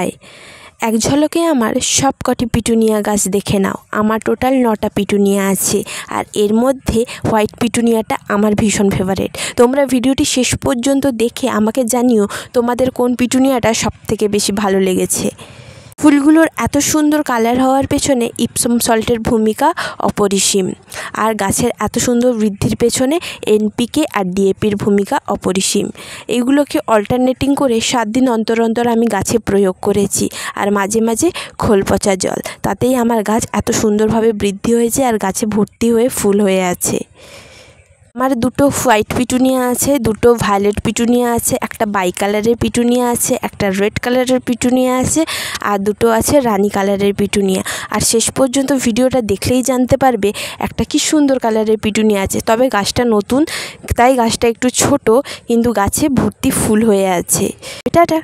High, এক ঝলকে আমার সবকটি পিটুনিয়া গাছ দেখে নাও। আমার টোটাল 9টা পিটুনিয়া আছে, আর এর মধ্যে হোয়াইট পিটুনিয়াটা আমার ভীষণ ফেভারিট। তোমরা ভিডিওটি শেষ পর্যন্ত দেখে আমাকে জানিও তোমাদের কোন পিটুনিয়াটা সবথেকে বেশি ভালো লেগেছে। ফুলগুলোর এত সুন্দর কালার হওয়ার পেছনে ইপসম সল্টের ভূমিকা অপরিসীম, আর গাছের এত সুন্দর বৃদ্ধির পেছনে এনপিকে আর ডিএপির ভূমিকা অপরিসীম। এগুলোকে অল্টারনেটিং করে 7 দিন অন্তর অন্তর আমি গাছে প্রয়োগ করেছি, আর মাঝে মাঝে খোল পচা জল, তাতেই আমার গাছ এত সুন্দরভাবে বৃদ্ধি হয়েছে আর গাছে ভর্তি হয়ে ফুল হয়ে আছে। আমার 2টো হোয়াইট পিটুনিয়া আছে, 2টো ভায়োলেট পিটুনিয়া আছে, একটা বাই কালারের পিটুনিয়া আছে, একটা রেড কালারের পিটুনিয়া আছে, আর 2টো আছে রানী কালারের পিটুনিয়া। আর শেষ পর্যন্ত ভিডিওটা দেখলেই জানতে পারবে একটা কি সুন্দর কালারের পিটুনিয়া আছে। তবে গাছটা নতুন, তাই গাছটা একটু ছোট, কিন্তু গাছে ভর্তি ফুল হয়ে আছে। এটা